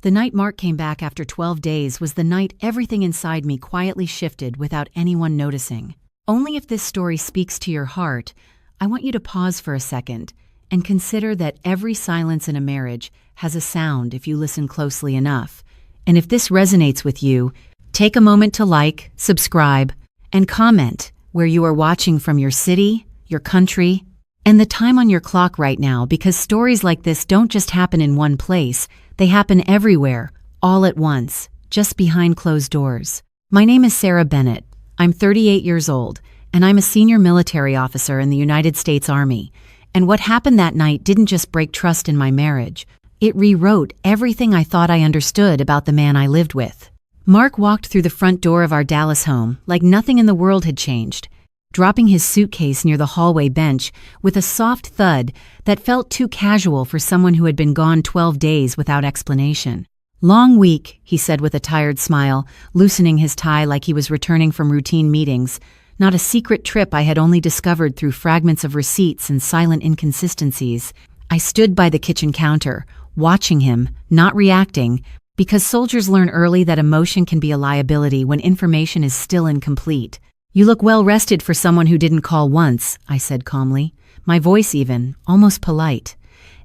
The night Mark came back after 12 days was the night everything inside me quietly shifted without anyone noticing. Only if this story speaks to your heart, I want you to pause for a second and consider that every silence in a marriage has a sound if you listen closely enough. And if this resonates with you, take a moment to like, subscribe, and comment where you are watching from, your city, your country, and the time on your clock right now, because stories like this don't just happen in one place, they happen everywhere, all at once, just behind closed doors. My name is Mark Bennett. I'm 38 years old, and I'm a senior military officer in the United States Army. And what happened that night didn't just break trust in my marriage. It rewrote everything I thought I understood about the man I lived with. Mark walked through the front door of our Dallas home like nothing in the world had changed, dropping his suitcase near the hallway bench with a soft thud that felt too casual for someone who had been gone 12 days without explanation. "Long week," he said with a tired smile, loosening his tie like he was returning from routine meetings. Not a secret trip I had only discovered through fragments of receipts and silent inconsistencies. I stood by the kitchen counter, watching him, not reacting, because soldiers learn early that emotion can be a liability when information is still incomplete. "You look well rested for someone who didn't call once," I said calmly, my voice even, almost polite.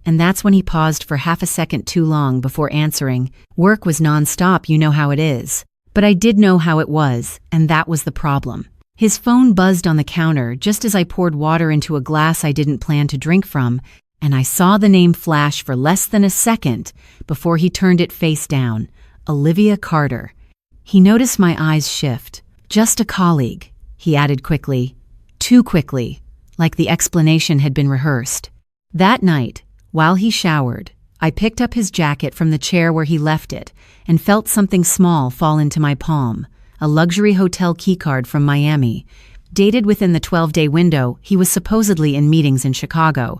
And that's when he paused for half a second too long before answering. "Work was nonstop, you know how it is." But I did know how it was, and that was the problem. His phone buzzed on the counter just as I poured water into a glass I didn't plan to drink from, and I saw the name flash for less than a second before he turned it face down. Olivia Carter. He noticed my eyes shift. "Just a colleague," he added quickly. Too quickly, like the explanation had been rehearsed. That night, while he showered, I picked up his jacket from the chair where he left it and felt something small fall into my palm. A luxury hotel keycard from Miami, dated within the 12-day window he was supposedly in meetings in Chicago.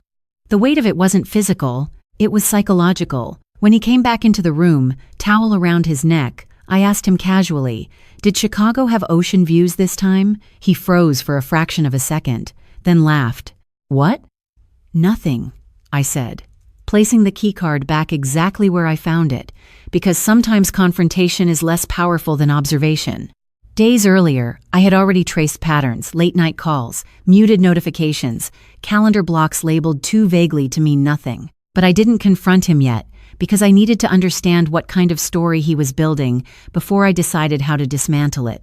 The weight of it wasn't physical, it was psychological. When he came back into the room, towel around his neck, I asked him casually, "Did Chicago have ocean views this time?" He froze for a fraction of a second, then laughed. "What?" "Nothing," I said, placing the keycard back exactly where I found it, because sometimes confrontation is less powerful than observation. Days earlier, I had already traced patterns, late-night calls, muted notifications, calendar blocks labeled too vaguely to mean nothing. But I didn't confront him yet, because I needed to understand what kind of story he was building before I decided how to dismantle it.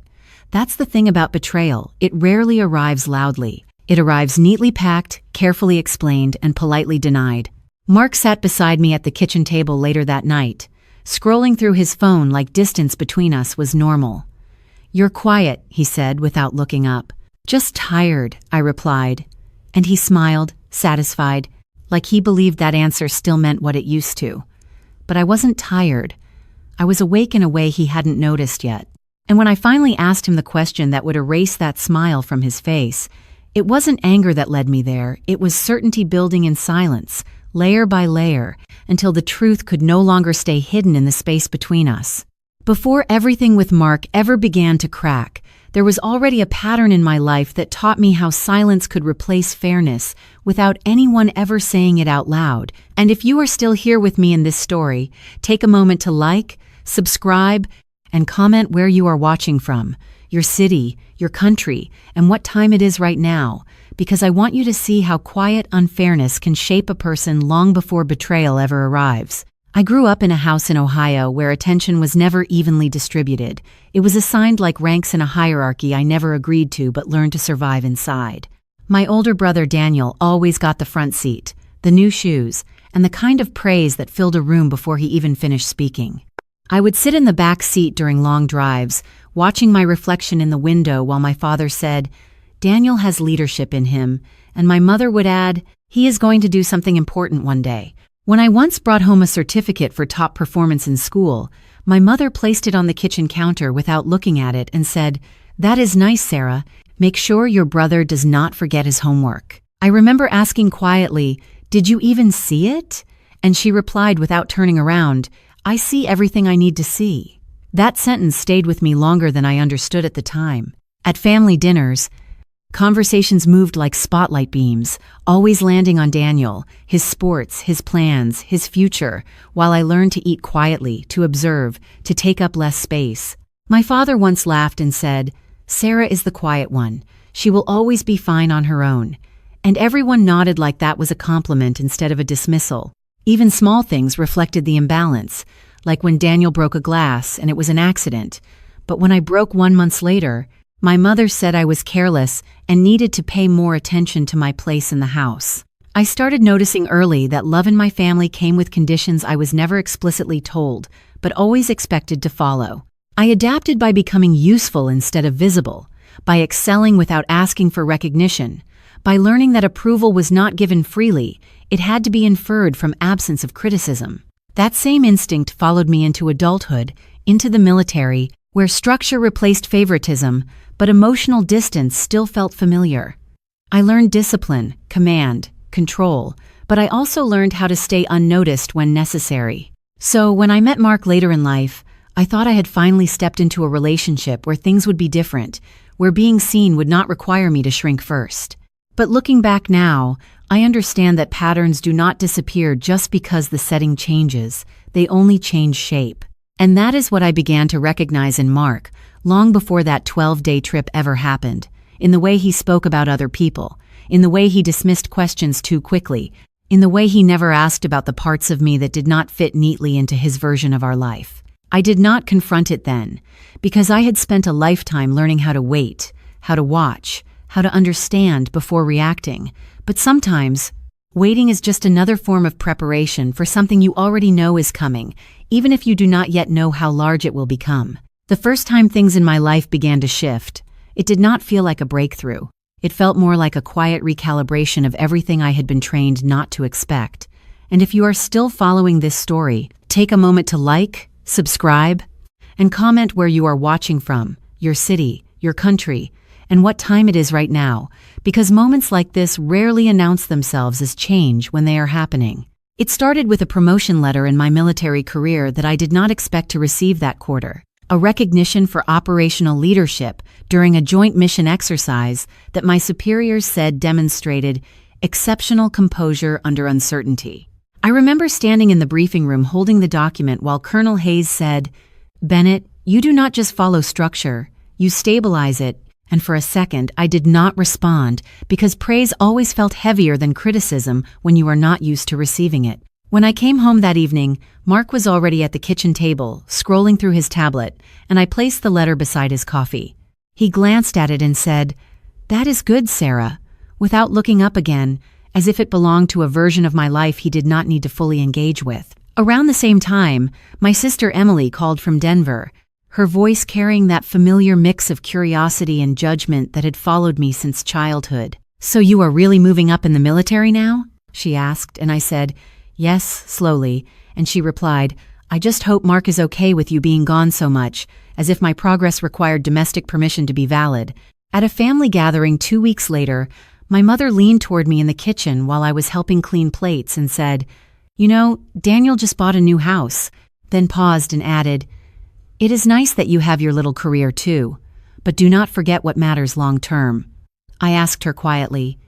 That's the thing about betrayal, it rarely arrives loudly. It arrives neatly packed, carefully explained, and politely denied. Mark sat beside me at the kitchen table later that night. Scrolling through his phone like distance between us was normal. "You're quiet," he said without looking up. "Just tired," I replied. And he smiled, satisfied, like he believed that answer still meant what it used to. But I wasn't tired. I was awake in a way he hadn't noticed yet. And when I finally asked him the question that would erase that smile from his face, it wasn't anger that led me there, it was certainty building in silence, layer by layer, until the truth could no longer stay hidden in the space between us. Before everything with Mark ever began to crack, there was already a pattern in my life that taught me how silence could replace fairness without anyone ever saying it out loud. And if you are still here with me in this story, take a moment to like, subscribe, and comment where you are watching from, your city, your country, and what time it is right now, because I want you to see how quiet unfairness can shape a person long before betrayal ever arrives. I grew up in a house in Ohio where attention was never evenly distributed. It was assigned like ranks in a hierarchy I never agreed to but learned to survive inside. My older brother Daniel always got the front seat, the new shoes, and the kind of praise that filled a room before he even finished speaking. I would sit in the back seat during long drives, watching my reflection in the window while my father said, "Daniel has leadership in him," and my mother would add, "He is going to do something important one day." When I once brought home a certificate for top performance in school, my mother placed it on the kitchen counter without looking at it and said, "That is nice, Sarah. Make sure your brother does not forget his homework." I remember asking quietly, "Did you even see it?" And she replied without turning around, "I see everything I need to see." That sentence stayed with me longer than I understood at the time. At family dinners, Conversations moved like spotlight beams, always landing on Daniel, his sports, his plans, his future, while I learned to eat quietly, to observe, to take up less space. My father once laughed and said, "Sarah is the quiet one. She will always be fine on her own." And everyone nodded like that was a compliment instead of a dismissal. Even small things reflected the imbalance, like when Daniel broke a glass and it was an accident. But when I broke 1 month later, my mother said I was careless and needed to pay more attention to my place in the house. I started noticing early that love in my family came with conditions I was never explicitly told, but always expected to follow. I adapted by becoming useful instead of visible, by excelling without asking for recognition, by learning that approval was not given freely, it had to be inferred from absence of criticism. That same instinct followed me into adulthood, into the military, where structure replaced favoritism, but emotional distance still felt familiar. I learned discipline, command, control, but I also learned how to stay unnoticed when necessary. So when I met Mark later in life, I thought I had finally stepped into a relationship where things would be different, where being seen would not require me to shrink first. But looking back now, I understand that patterns do not disappear just because the setting changes, they only change shape. And that is what I began to recognize in Mark, long before that 12-day trip ever happened, in the way he spoke about other people, in the way he dismissed questions too quickly, in the way he never asked about the parts of me that did not fit neatly into his version of our life. I did not confront it then, because I had spent a lifetime learning how to wait, how to watch, how to understand before reacting. But sometimes, waiting is just another form of preparation for something you already know is coming, even if you do not yet know how large it will become. The first time things in my life began to shift, it did not feel like a breakthrough. It felt more like a quiet recalibration of everything I had been trained not to expect. And if you are still following this story, take a moment to like, subscribe, and comment where you are watching from, your city, your country, and what time it is right now, because moments like this rarely announce themselves as change when they are happening. It started with a promotion letter in my military career that I did not expect to receive that quarter, a recognition for operational leadership during a joint mission exercise that my superiors said demonstrated exceptional composure under uncertainty. I remember standing in the briefing room holding the document while Colonel Hayes said, "Bennett, you do not just follow structure, you stabilize it." And for a second, I did not respond because praise always felt heavier than criticism when you are not used to receiving it. When I came home that evening, Mark was already at the kitchen table, scrolling through his tablet, and I placed the letter beside his coffee. He glanced at it and said, "That is good, Sarah," without looking up again, as if it belonged to a version of my life he did not need to fully engage with. Around the same time, my sister Emily called from Denver, her voice carrying that familiar mix of curiosity and judgment that had followed me since childhood. "So you are really moving up in the military now?" she asked, and I said, "Yes," slowly, and she replied, "I just hope Mark is okay with you being gone so much," as if my progress required domestic permission to be valid. At a family gathering 2 weeks later, my mother leaned toward me in the kitchen while I was helping clean plates and said, "You know, Daniel just bought a new house," then paused and added, "It is nice that you have your little career too, but do not forget what matters long term." I asked her quietly,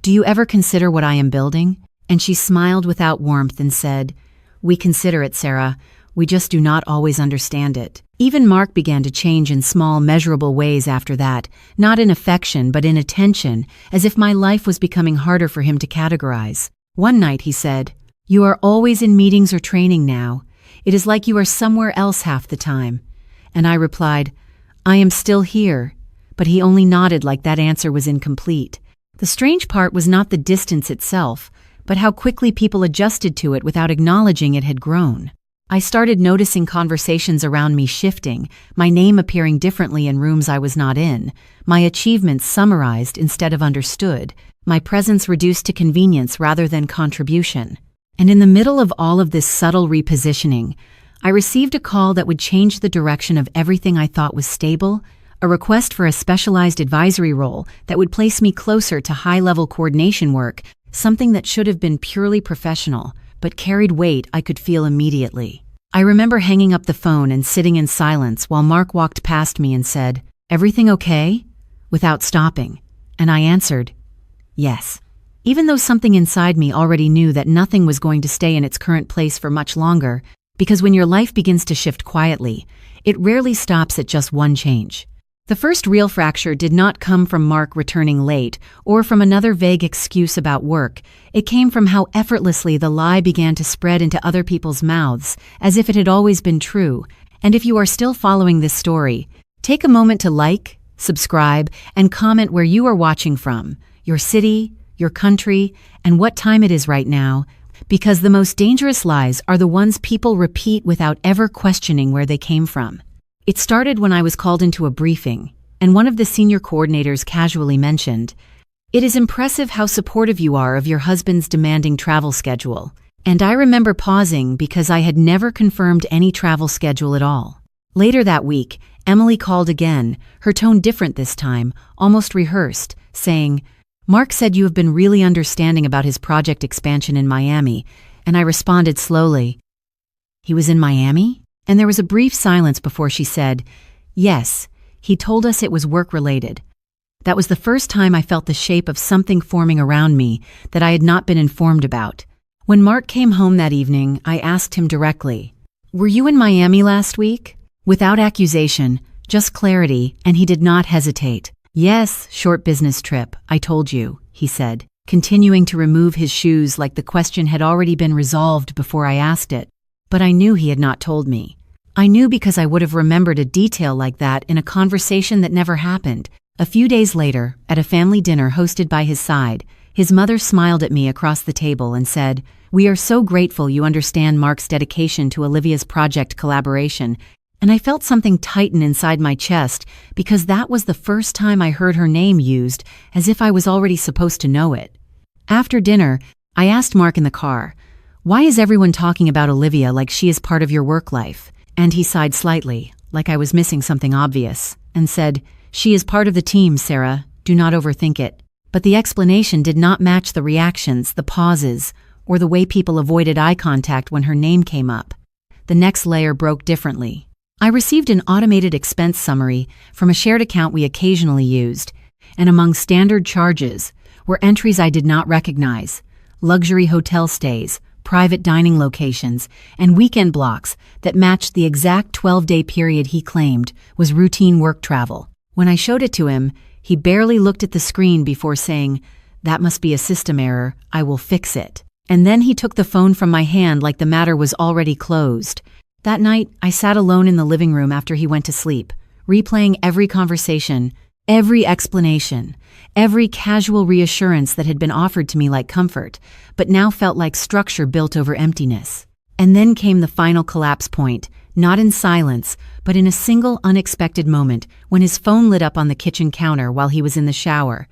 "Do you ever consider what I am building?" And she smiled without warmth and said, "We consider it, Sarah. We just do not always understand it." Even Mark began to change in small, measurable ways after that, not in affection but in attention, as if my life was becoming harder for him to categorize. One night he said, "You are always in meetings or training now. It is like you are somewhere else half the time." And I replied, "I am still here," but he only nodded like that answer was incomplete. The strange part was not the distance itself, but how quickly people adjusted to it without acknowledging it had grown. I started noticing conversations around me shifting, my name appearing differently in rooms I was not in, my achievements summarized instead of understood, my presence reduced to convenience rather than contribution. And in the middle of all of this subtle repositioning, I received a call that would change the direction of everything I thought was stable, a request for a specialized advisory role that would place me closer to high-level coordination work, something that should have been purely professional, but carried weight I could feel immediately. I remember hanging up the phone and sitting in silence while Mark walked past me and said, "Everything okay?" without stopping. and I answered, yes. Even though something inside me already knew that nothing was going to stay in its current place for much longer, because when your life begins to shift quietly, it rarely stops at just one change. The first real fracture did not come from Mark returning late or from another vague excuse about work. It came from how effortlessly the lie began to spread into other people's mouths, as if it had always been true. And if you are still following this story, take a moment to like, subscribe, and comment where you are watching from, your city, your country, and what time it is right now, because the most dangerous lies are the ones people repeat without ever questioning where they came from. It started when I was called into a briefing, and one of the senior coordinators casually mentioned, "It is impressive how supportive you are of your husband's demanding travel schedule." And I remember pausing because I had never confirmed any travel schedule at all. Later that week, Emily called again, her tone different this time, almost rehearsed, saying, "Mark said you have been really understanding about his project expansion in Miami," and I responded slowly, "He was in Miami?" And there was a brief silence before she said, "Yes, he told us it was work-related." That was the first time I felt the shape of something forming around me that I had not been informed about. When Mark came home that evening, I asked him directly, "Were you in Miami last week?" Without accusation, just clarity, and he did not hesitate. "Yes, short business trip, I told you," he said, continuing to remove his shoes like the question had already been resolved before I asked it. But I knew he had not told me. I knew because I would have remembered a detail like that in a conversation that never happened. A few days later, at a family dinner hosted by his side, his mother smiled at me across the table and said, "We are so grateful you understand Mark's dedication to Olivia's project collaboration." And I felt something tighten inside my chest because that was the first time I heard her name used, as if I was already supposed to know it. After dinner, I asked Mark in the car, "Why is everyone talking about Olivia like she is part of your work life?" And he sighed slightly, like I was missing something obvious, and said, "She is part of the team, Sarah. Do not overthink it." But the explanation did not match the reactions, the pauses, or the way people avoided eye contact when her name came up. The next layer broke differently. I received an automated expense summary from a shared account we occasionally used, and among standard charges were entries I did not recognize: luxury hotel stays, private dining locations, and weekend blocks that matched the exact 12-day period he claimed was routine work travel. When I showed it to him, he barely looked at the screen before saying, "That must be a system error, I will fix it." And then he took the phone from my hand like the matter was already closed. That night, I sat alone in the living room after he went to sleep, replaying every conversation, every explanation, every casual reassurance that had been offered to me like comfort, but now felt like structure built over emptiness. And then came the final collapse point, not in silence, but in a single unexpected moment when his phone lit up on the kitchen counter while he was in the shower,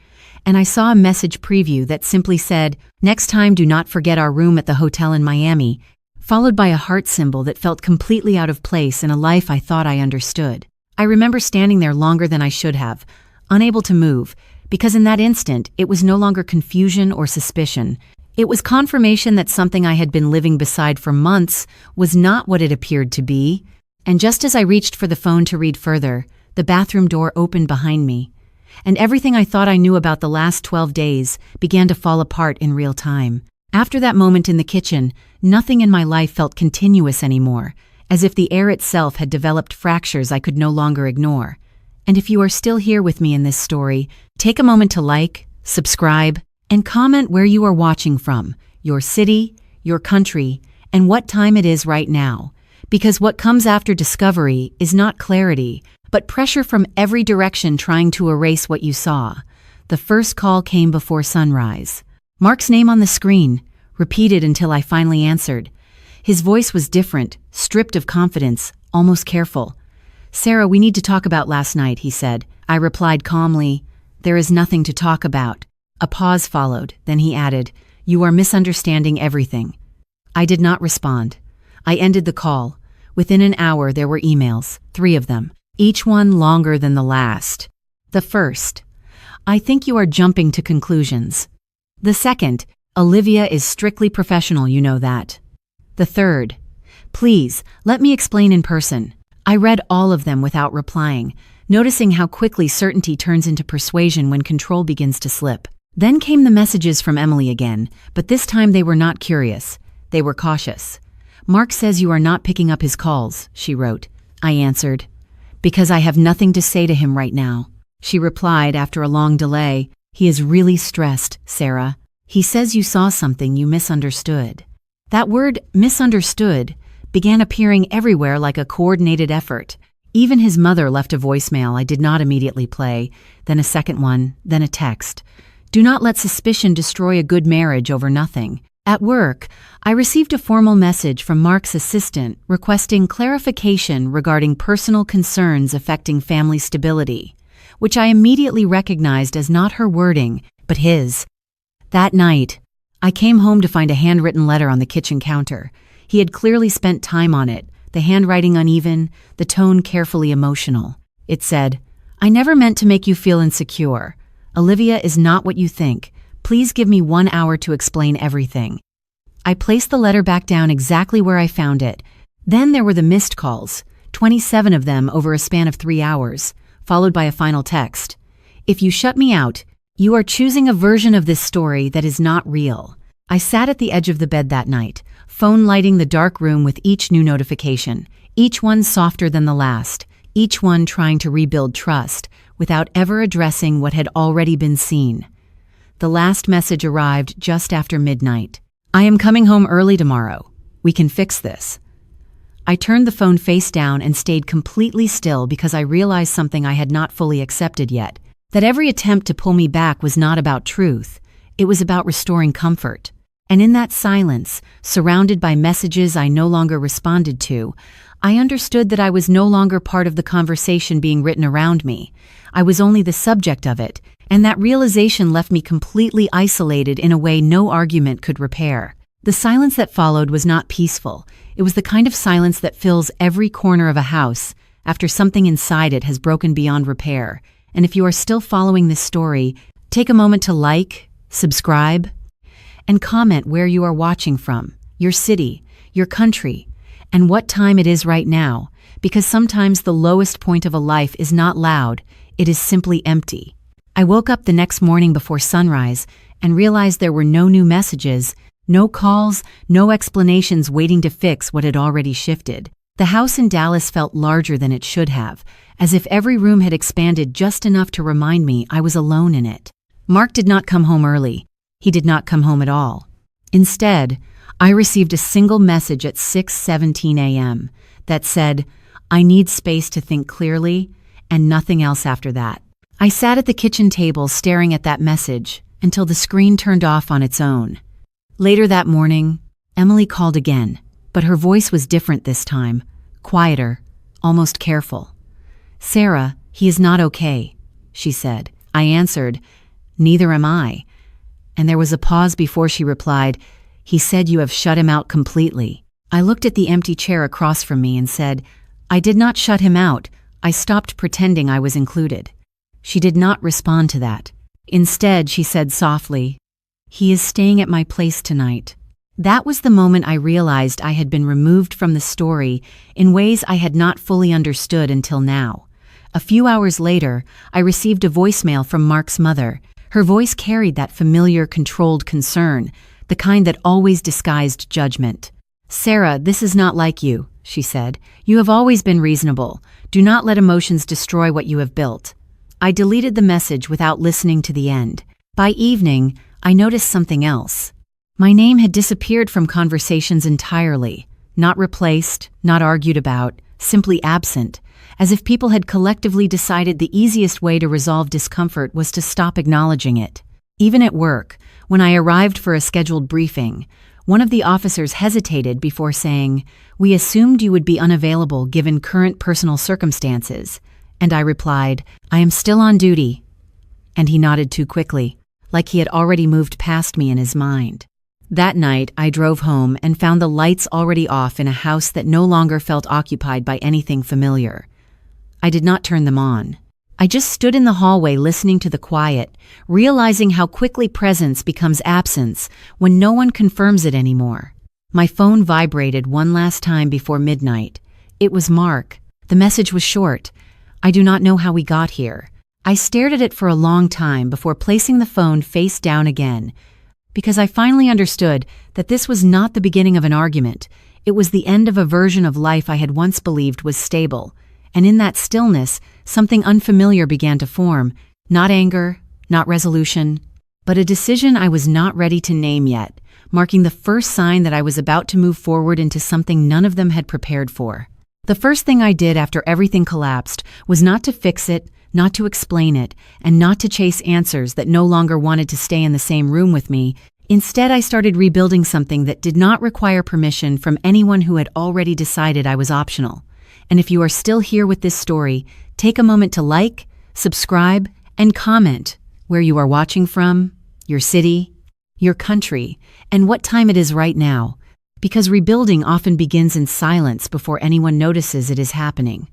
and I saw a message preview that simply said, "Next time do not forget our room at the hotel in Miami," followed by a heart symbol that felt completely out of place in a life I thought I understood. I remember standing there longer than I should have, unable to move, because in that instant it was no longer confusion or suspicion. It was confirmation that something I had been living beside for months was not what it appeared to be. And just as I reached for the phone to read further, the bathroom door opened behind me, and everything I thought I knew about the last 12 days began to fall apart in real time. After that moment in the kitchen, nothing in my life felt continuous anymore, as if the air itself had developed fractures I could no longer ignore. And if you are still here with me in this story, take a moment to like, subscribe, and comment where you are watching from, your city, your country, and what time it is right now. Because what comes after discovery is not clarity, but pressure from every direction trying to erase what you saw. The first call came before sunrise. Mark's name on the screen, repeated until I finally answered. His voice was different, stripped of confidence, almost careful. "Sarah, we need to talk about last night," he said. I replied calmly, "There is nothing to talk about." A pause followed, then he added, "You are misunderstanding everything." I did not respond. I ended the call. Within an hour there were emails, 3 of them, each one longer than the last. The first, "I think you are jumping to conclusions." The second, "Olivia is strictly professional, you know that." The third, "Please, let me explain in person." I read all of them without replying, noticing how quickly certainty turns into persuasion when control begins to slip. Then came the messages from Emily again, but this time they were not curious. They were cautious. "Mark says you are not picking up his calls," she wrote. I answered, "Because I have nothing to say to him right now." She replied after a long delay, "He is really stressed, Sarah. He says you saw something you misunderstood." That word, misunderstood, began appearing everywhere like a coordinated effort. Even his mother left a voicemail I did not immediately play, then a second one, then a text. Do not let suspicion destroy a good marriage over nothing. At work, I received a formal message from Mark's assistant requesting clarification regarding personal concerns affecting family stability, which I immediately recognized as not her wording, but his. That night, I came home to find a handwritten letter on the kitchen counter. He had clearly spent time on it, the handwriting uneven, the tone carefully emotional. It said, "I never meant to make you feel insecure. Olivia is not what you think. Please give me 1 hour to explain everything." I placed the letter back down exactly where I found it. Then there were the missed calls, 27 of them over a span of 3 hours, followed by a final text. "If you shut me out, you are choosing a version of this story that is not real." I sat at the edge of the bed that night, phone lighting the dark room with each new notification, each one softer than the last, each one trying to rebuild trust without ever addressing what had already been seen. The last message arrived just after midnight. "I am coming home early tomorrow. We can fix this." I turned the phone face down and stayed completely still because I realized something I had not fully accepted yet, that every attempt to pull me back was not about truth, it was about restoring comfort. And in that silence, surrounded by messages I no longer responded to, I understood that I was no longer part of the conversation being written around me. I was only the subject of it, and that realization left me completely isolated in a way no argument could repair. The silence that followed was not peaceful. It was the kind of silence that fills every corner of a house after something inside it has broken beyond repair. And if you are still following this story, take a moment to like, subscribe, and comment where you are watching from, your city, your country, and what time it is right now, because sometimes the lowest point of a life is not loud, it is simply empty. I woke up the next morning before sunrise and realized there were no new messages, no calls, no explanations waiting to fix what had already shifted. The house in Dallas felt larger than it should have, as if every room had expanded just enough to remind me I was alone in it. Mark did not come home early. He did not come home at all. Instead, I received a single message at 6:17 a.m. that said, "I need space to think clearly," and nothing else after that. I sat at the kitchen table staring at that message until the screen turned off on its own. Later that morning, Emily called again, but her voice was different this time, quieter, almost careful. "Sarah, he is not okay," she said. I answered, "Neither am I." And there was a pause before she replied, "He said you have shut him out completely." I looked at the empty chair across from me and said, "I did not shut him out. I stopped pretending I was included." She did not respond to that. Instead, she said softly, "He is staying at my place tonight." That was the moment I realized I had been removed from the story in ways I had not fully understood until now. A few hours later, I received a voicemail from Mark's mother. Her voice carried that familiar, controlled concern, the kind that always disguised judgment. "Sarah, this is not like you," she said. "You have always been reasonable. Do not let emotions destroy what you have built." I deleted the message without listening to the end. By evening, I noticed something else. My name had disappeared from conversations entirely, not replaced, not argued about, simply absent, as if people had collectively decided the easiest way to resolve discomfort was to stop acknowledging it. Even at work, when I arrived for a scheduled briefing, one of the officers hesitated before saying, "We assumed you would be unavailable given current personal circumstances," and I replied, "I am still on duty." And he nodded too quickly, like he had already moved past me in his mind. That night, I drove home and found the lights already off in a house that no longer felt occupied by anything familiar. I did not turn them on. I just stood in the hallway listening to the quiet, realizing how quickly presence becomes absence when no one confirms it anymore. My phone vibrated one last time before midnight. It was Mark. The message was short. I do not know how we got here. I stared at it for a long time before placing the phone face down again, because I finally understood that this was not the beginning of an argument. It was the end of a version of life I had once believed was stable. And in that stillness, something unfamiliar began to form. Not anger, not resolution, but a decision I was not ready to name yet, marking the first sign that I was about to move forward into something none of them had prepared for. The first thing I did after everything collapsed was not to fix it, not to explain it, and not to chase answers that no longer wanted to stay in the same room with me. Instead, I started rebuilding something that did not require permission from anyone who had already decided I was optional. And if you are still here with this story, take a moment to like, subscribe, and comment where you are watching from, your city, your country, and what time it is right now, because rebuilding often begins in silence before anyone notices it is happening.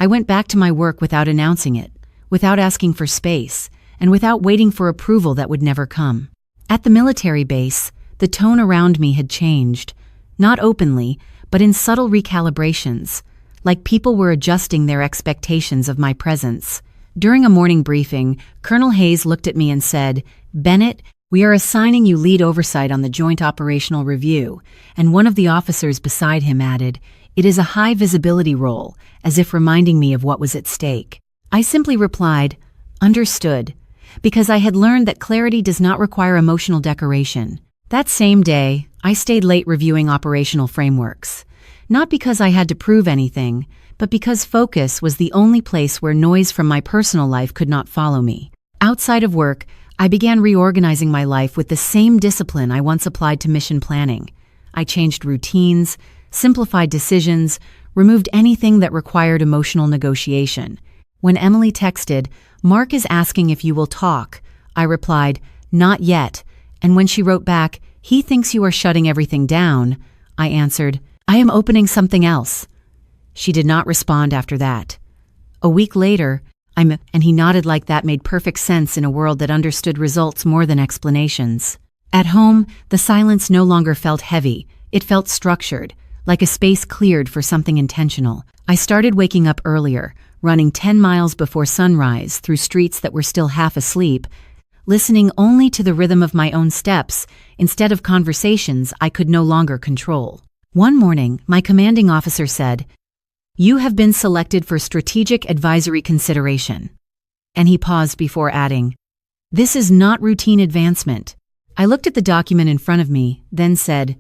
I went back to my work without announcing it, without asking for space, and without waiting for approval that would never come. At the military base, the tone around me had changed, not openly, but in subtle recalibrations, like people were adjusting their expectations of my presence. During a morning briefing, Colonel Hayes looked at me and said, "Bennett, we are assigning you lead oversight on the Joint Operational Review," and one of the officers beside him added, "It is a high-visibility role," as if reminding me of what was at stake. I simply replied, "Understood," because I had learned that clarity does not require emotional decoration. That same day, I stayed late reviewing operational frameworks. Not because I had to prove anything, but because focus was the only place where noise from my personal life could not follow me. Outside of work, I began reorganizing my life with the same discipline I once applied to mission planning. I changed routines, simplified decisions, removed anything that required emotional negotiation. When Emily texted, "Mark is asking if you will talk," I replied, "Not yet," and when she wrote back, "He thinks you are shutting everything down," I answered, "I am opening something else." She did not respond after that. A week later, and he nodded like that made perfect sense in a world that understood results more than explanations. At home, the silence no longer felt heavy. It felt structured, like a space cleared for something intentional. I started waking up earlier, running 10 miles before sunrise through streets that were still half asleep, listening only to the rhythm of my own steps instead of conversations I could no longer control. One morning, my commanding officer said, "You have been selected for strategic advisory consideration." And he paused before adding, "This is not routine advancement." I looked at the document in front of me, then said,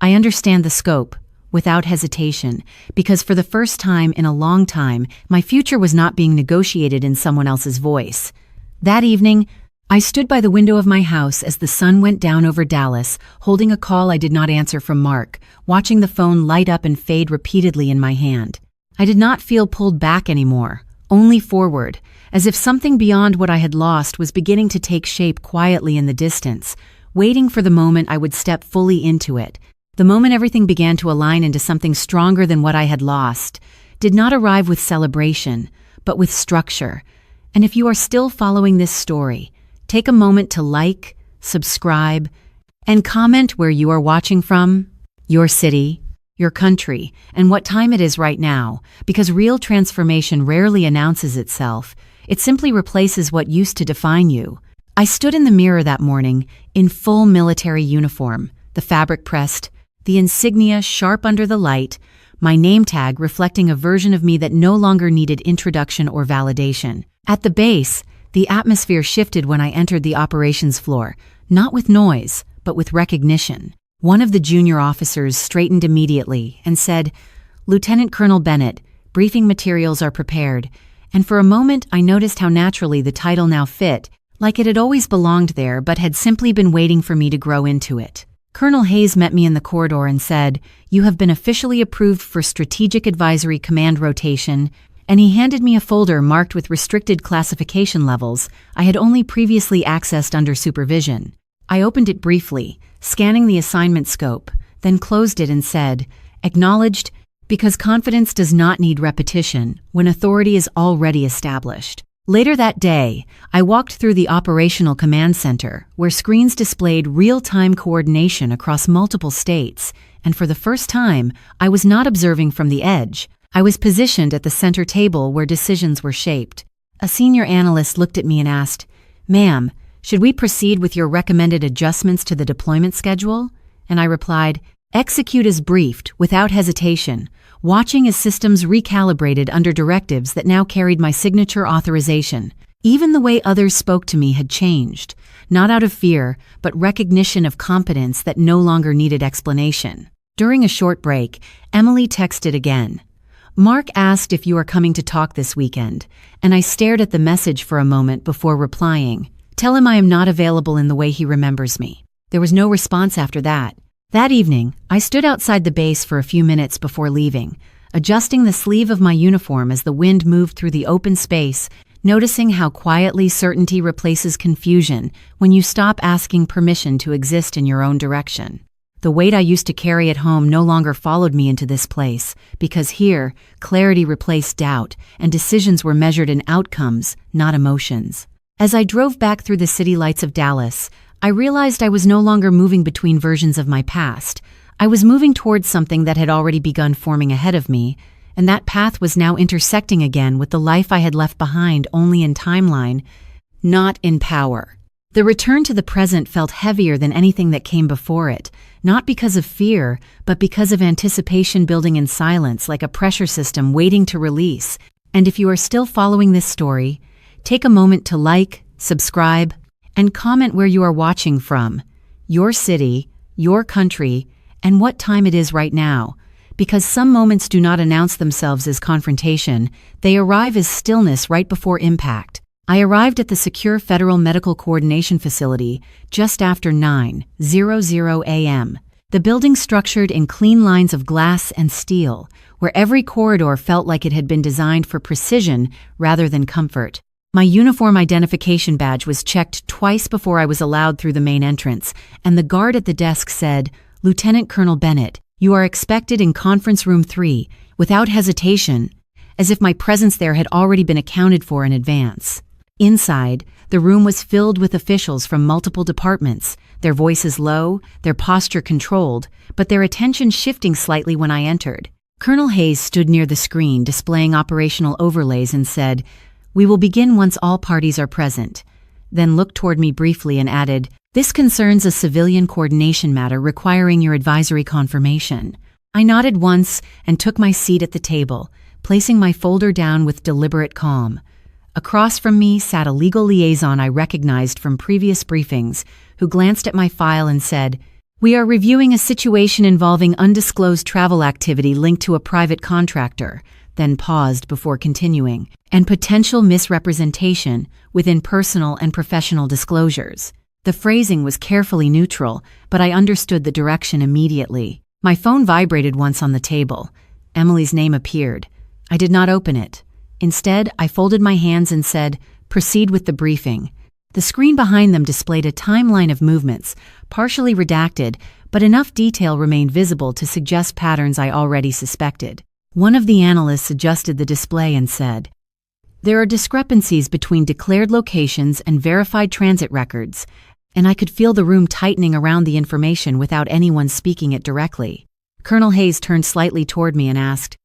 "I understand the scope," without hesitation, because for the first time in a long time, my future was not being negotiated in someone else's voice. That evening, I stood by the window of my house as the sun went down over Dallas, holding a call I did not answer from Mark, watching the phone light up and fade repeatedly in my hand. I did not feel pulled back anymore, only forward, as if something beyond what I had lost was beginning to take shape quietly in the distance, waiting for the moment I would step fully into it. The moment everything began to align into something stronger than what I had lost did not arrive with celebration, but with structure. And if you are still following this story, take a moment to like, subscribe, and comment where you are watching from, your city, your country, and what time it is right now, because real transformation rarely announces itself. It simply replaces what used to define you. I stood in the mirror that morning, in full military uniform, the fabric pressed, the insignia sharp under the light, my name tag reflecting a version of me that no longer needed introduction or validation. At the base, the atmosphere shifted when I entered the operations floor, not with noise, but with recognition. One of the junior officers straightened immediately and said, "Lieutenant Colonel Bennett, briefing materials are prepared," and for a moment I noticed how naturally the title now fit, like it had always belonged there but had simply been waiting for me to grow into it. Colonel Hayes met me in the corridor and said, "You have been officially approved for Strategic Advisory Command rotation," and he handed me a folder marked with restricted classification levels I had only previously accessed under supervision. I opened it briefly, scanning the assignment scope, then closed it and said, "Acknowledged, because confidence does not need repetition when authority is already established." Later that day, I walked through the Operational Command Center, where screens displayed real-time coordination across multiple states, and for the first time, I was not observing from the edge. I was positioned at the center table where decisions were shaped. A senior analyst looked at me and asked, "Ma'am, should we proceed with your recommended adjustments to the deployment schedule?" And I replied, "Execute as briefed, without hesitation, watching as systems recalibrated under directives that now carried my signature authorization." Even the way others spoke to me had changed, not out of fear, but recognition of competence that no longer needed explanation. During a short break, Emily texted again. "Mark asked if you are coming to talk this weekend," and I stared at the message for a moment before replying, "Tell him I am not available in the way he remembers me." There was no response after that. That evening, I stood outside the base for a few minutes before leaving, adjusting the sleeve of my uniform as the wind moved through the open space, noticing how quietly certainty replaces confusion when you stop asking permission to exist in your own direction. The weight I used to carry at home no longer followed me into this place, because here, clarity replaced doubt, and decisions were measured in outcomes, not emotions. As I drove back through the city lights of Dallas, I realized I was no longer moving between versions of my past. I was moving towards something that had already begun forming ahead of me, and that path was now intersecting again with the life I had left behind only in timeline, not in power. The return to the present felt heavier than anything that came before it, not because of fear, but because of anticipation building in silence like a pressure system waiting to release. And if you are still following this story, take a moment to like, subscribe, and comment where you are watching from, your city, your country, and what time it is right now. Because some moments do not announce themselves as confrontation, they arrive as stillness right before impact. I arrived at the secure Federal Medical Coordination Facility just after 9:00 a.m. The building structured in clean lines of glass and steel, where every corridor felt like it had been designed for precision rather than comfort. My uniform identification badge was checked twice before I was allowed through the main entrance, and the guard at the desk said, "Lieutenant Colonel Bennett, you are expected in Conference Room 3, without hesitation," as if my presence there had already been accounted for in advance. Inside, the room was filled with officials from multiple departments, their voices low, their posture controlled, but their attention shifting slightly when I entered. Colonel Hayes stood near the screen displaying operational overlays and said, "We will begin once all parties are present," then looked toward me briefly and added, "This concerns a civilian coordination matter requiring your advisory confirmation." I nodded once and took my seat at the table, placing my folder down with deliberate calm. Across from me sat a legal liaison I recognized from previous briefings, who glanced at my file and said, "We are reviewing a situation involving undisclosed travel activity linked to a private contractor," then paused before continuing, "and potential misrepresentation within personal and professional disclosures." The phrasing was carefully neutral, but I understood the direction immediately. My phone vibrated once on the table. Emily's name appeared. I did not open it. Instead, I folded my hands and said, "Proceed with the briefing." The screen behind them displayed a timeline of movements, partially redacted, but enough detail remained visible to suggest patterns I already suspected. One of the analysts adjusted the display and said, "There are discrepancies between declared locations and verified transit records," and I could feel the room tightening around the information without anyone speaking it directly. Colonel Hayes turned slightly toward me and asked,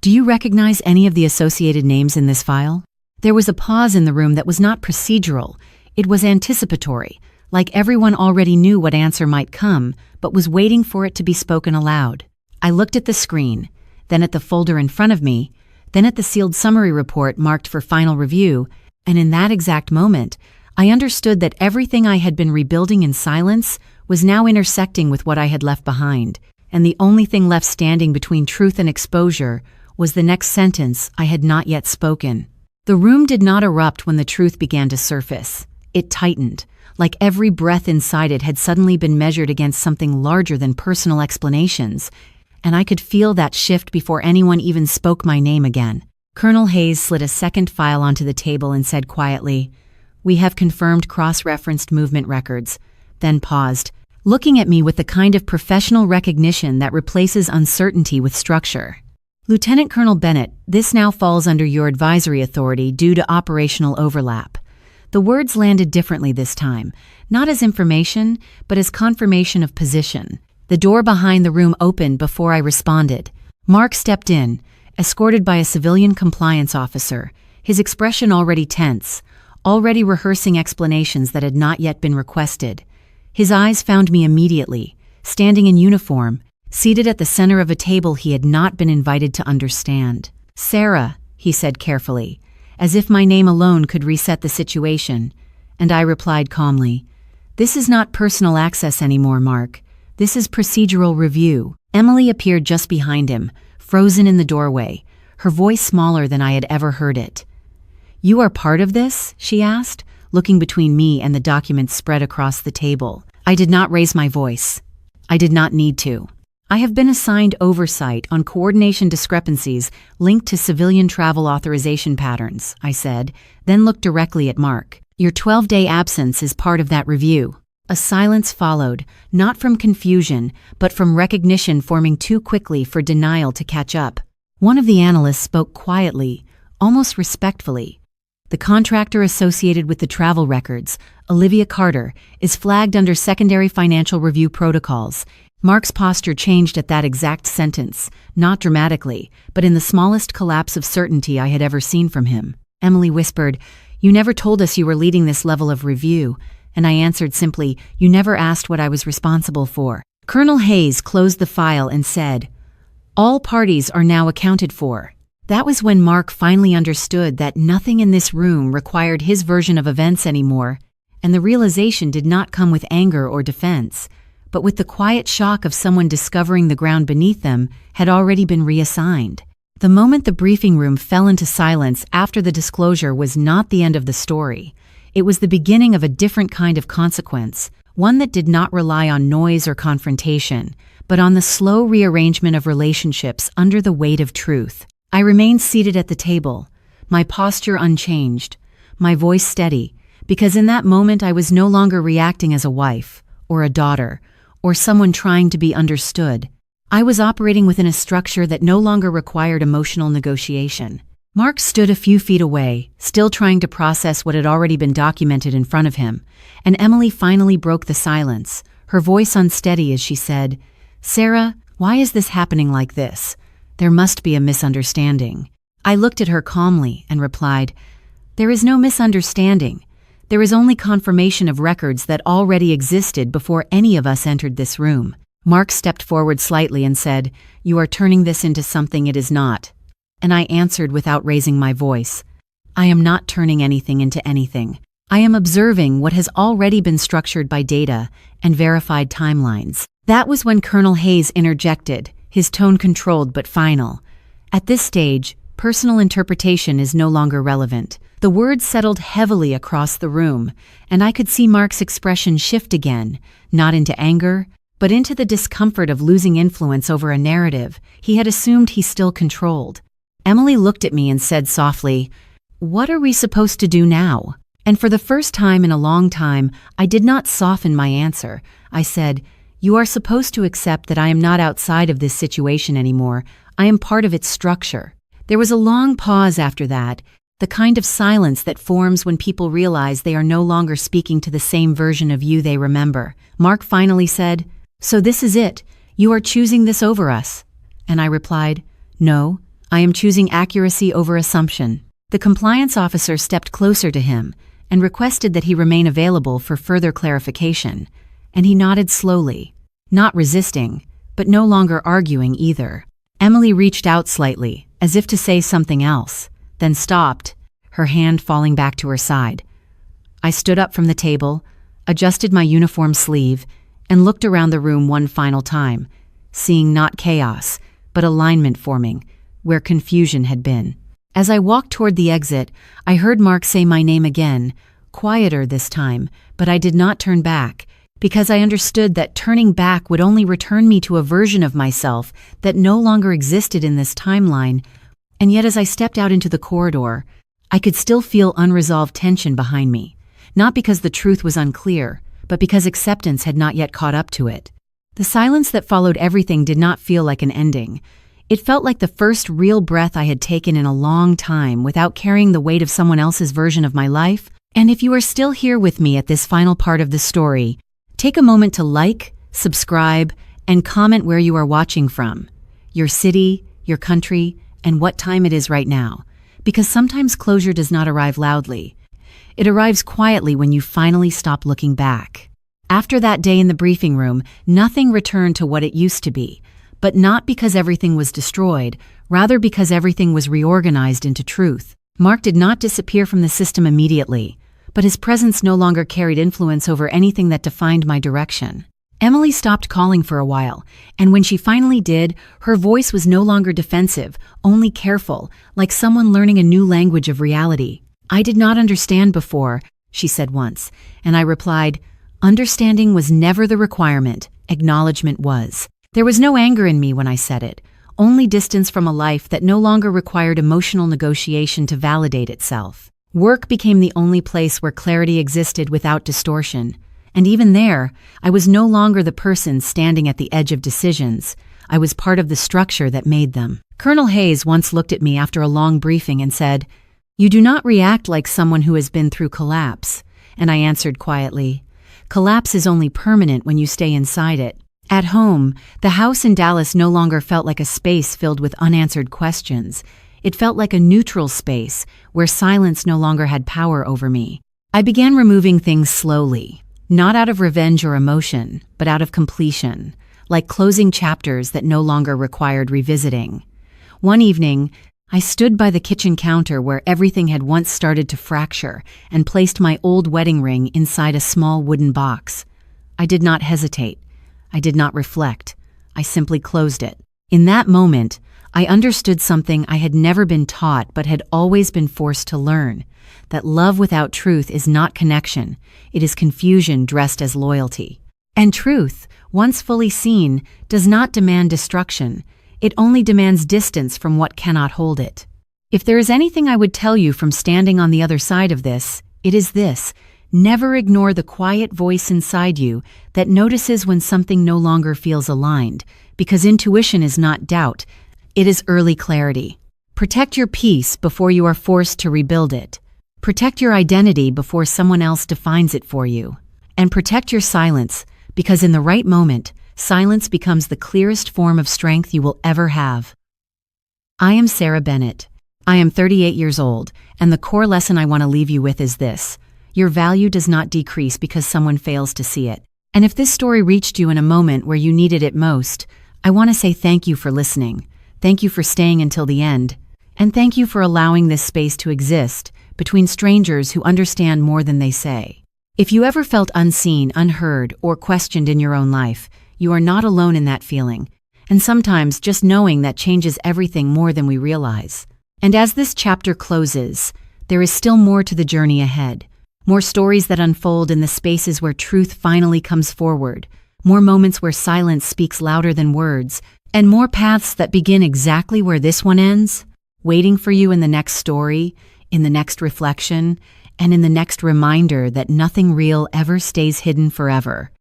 "Do you recognize any of the associated names in this file?" There was a pause in the room that was not procedural. It was anticipatory, like everyone already knew what answer might come, but was waiting for it to be spoken aloud. I looked at the screen, then at the folder in front of me, then at the sealed summary report marked for final review, and in that exact moment, I understood that everything I had been rebuilding in silence was now intersecting with what I had left behind, and the only thing left standing between truth and exposure was the next sentence I had not yet spoken. The room did not erupt when the truth began to surface. It tightened, like every breath inside it had suddenly been measured against something larger than personal explanations, and I could feel that shift before anyone even spoke my name again. Colonel Hayes slid a second file onto the table and said quietly, "We have confirmed cross-referenced movement records," then paused, looking at me with the kind of professional recognition that replaces uncertainty with structure. "Lieutenant Colonel Bennett, this now falls under your advisory authority due to operational overlap." The words landed differently this time, not as information, but as confirmation of position. The door behind the room opened before I responded. Mark stepped in, escorted by a civilian compliance officer, his expression already tense, already rehearsing explanations that had not yet been requested. His eyes found me immediately, standing in uniform, seated at the center of a table he had not been invited to understand. "Sarah," he said carefully, as if my name alone could reset the situation, and I replied calmly, "This is not personal access anymore, Mark. This is procedural review." Emily appeared just behind him, frozen in the doorway, her voice smaller than I had ever heard it. "You are part of this?" she asked, looking between me and the documents spread across the table. I did not raise my voice. I did not need to. "I have been assigned oversight on coordination discrepancies linked to civilian travel authorization patterns," I said, then looked directly at Mark. "Your 12-day absence is part of that review." A silence followed, not from confusion, but from recognition forming too quickly for denial to catch up. One of the analysts spoke quietly, almost respectfully. "The contractor associated with the travel records, Olivia Carter, is flagged under secondary financial review protocols." Mark's posture changed at that exact sentence, not dramatically, but in the smallest collapse of certainty I had ever seen from him. Emily whispered, "You never told us you were leading this level of review," and I answered simply, "You never asked what I was responsible for." Colonel Hayes closed the file and said, "All parties are now accounted for." That was when Mark finally understood that nothing in this room required his version of events anymore, and the realization did not come with anger or defense, but with the quiet shock of someone discovering the ground beneath them had already been reassigned. The moment the briefing room fell into silence after the disclosure was not the end of the story. It was the beginning of a different kind of consequence, one that did not rely on noise or confrontation, but on the slow rearrangement of relationships under the weight of truth. I remained seated at the table, my posture unchanged, my voice steady, because in that moment I was no longer reacting as a wife, or a daughter, or someone trying to be understood. I was operating within a structure that no longer required emotional negotiation. Mark stood a few feet away, still trying to process what had already been documented in front of him, and Emily finally broke the silence, her voice unsteady as she said, "Sarah, why is this happening like this? There must be a misunderstanding." I looked at her calmly and replied, "There is no misunderstanding. There is only confirmation of records that already existed before any of us entered this room." Mark stepped forward slightly and said, "You are turning this into something it is not." And I answered without raising my voice, "I am not turning anything into anything. I am observing what has already been structured by data and verified timelines." That was when Colonel Hayes interjected, his tone controlled but final. "At this stage, personal interpretation is no longer relevant." The words settled heavily across the room, and I could see Mark's expression shift again, not into anger, but into the discomfort of losing influence over a narrative he had assumed he still controlled. Emily looked at me and said softly, "What are we supposed to do now?" And for the first time in a long time, I did not soften my answer. I said, "You are supposed to accept that I am not outside of this situation anymore. I am part of its structure." There was a long pause after that, the kind of silence that forms when people realize they are no longer speaking to the same version of you they remember. Mark finally said, "So this is it. You are choosing this over us." And I replied, "No, I am choosing accuracy over assumption." The compliance officer stepped closer to him and requested that he remain available for further clarification, and he nodded slowly, not resisting, but no longer arguing either. Emily reached out slightly, as if to say something else, then stopped, her hand falling back to her side. I stood up from the table, adjusted my uniform sleeve, and looked around the room one final time, seeing not chaos, but alignment forming, where confusion had been. As I walked toward the exit, I heard Mark say my name again, quieter this time, but I did not turn back, because I understood that turning back would only return me to a version of myself that no longer existed in this timeline. And yet as I stepped out into the corridor, I could still feel unresolved tension behind me, not because the truth was unclear, but because acceptance had not yet caught up to it. The silence that followed everything did not feel like an ending. It felt like the first real breath I had taken in a long time without carrying the weight of someone else's version of my life. And if you are still here with me at this final part of the story, take a moment to like, subscribe, and comment where you are watching from, your city, your country, and what time it is right now, because sometimes closure does not arrive loudly. It arrives quietly when you finally stop looking back. After that day in the briefing room, nothing returned to what it used to be, but not because everything was destroyed, rather because everything was reorganized into truth. Mark did not disappear from the system immediately, but his presence no longer carried influence over anything that defined my direction. Emily stopped calling for a while, and when she finally did, her voice was no longer defensive, only careful, like someone learning a new language of reality. "I did not understand before," she said once, and I replied, "Understanding was never the requirement, acknowledgement was." There was no anger in me when I said it, only distance from a life that no longer required emotional negotiation to validate itself. Work became the only place where clarity existed without distortion. And even there, I was no longer the person standing at the edge of decisions. I was part of the structure that made them. Colonel Hayes once looked at me after a long briefing and said, "You do not react like someone who has been through collapse." And I answered quietly, "Collapse is only permanent when you stay inside it." At home, the house in Dallas no longer felt like a space filled with unanswered questions. It felt like a neutral space where silence no longer had power over me. I began removing things slowly, not out of revenge or emotion, but out of completion, like closing chapters that no longer required revisiting. One evening, I stood by the kitchen counter where everything had once started to fracture and placed my old wedding ring inside a small wooden box. I did not hesitate. I did not reflect. I simply closed it. In that moment, I understood something I had never been taught but had always been forced to learn, that love without truth is not connection, it is confusion dressed as loyalty. And truth, once fully seen, does not demand destruction, it only demands distance from what cannot hold it. If there is anything I would tell you from standing on the other side of this, it is this: never ignore the quiet voice inside you that notices when something no longer feels aligned, because intuition is not doubt, it is early clarity. Protect your peace before you are forced to rebuild it. Protect your identity before someone else defines it for you. And protect your silence, because in the right moment, silence becomes the clearest form of strength you will ever have. I am Sarah Bennett. I am 38 years old, and the core lesson I want to leave you with is this: your value does not decrease because someone fails to see it. And if this story reached you in a moment where you needed it most, I want to say thank you for listening. Thank you for staying until the end. And thank you for allowing this space to exist between strangers who understand more than they say. If you ever felt unseen, unheard, or questioned in your own life, you are not alone in that feeling. And sometimes just knowing that changes everything more than we realize. And as this chapter closes, there is still more to the journey ahead. More stories that unfold in the spaces where truth finally comes forward. More moments where silence speaks louder than words. And more paths that begin exactly where this one ends, waiting for you in the next story, in the next reflection, and in the next reminder that nothing real ever stays hidden forever.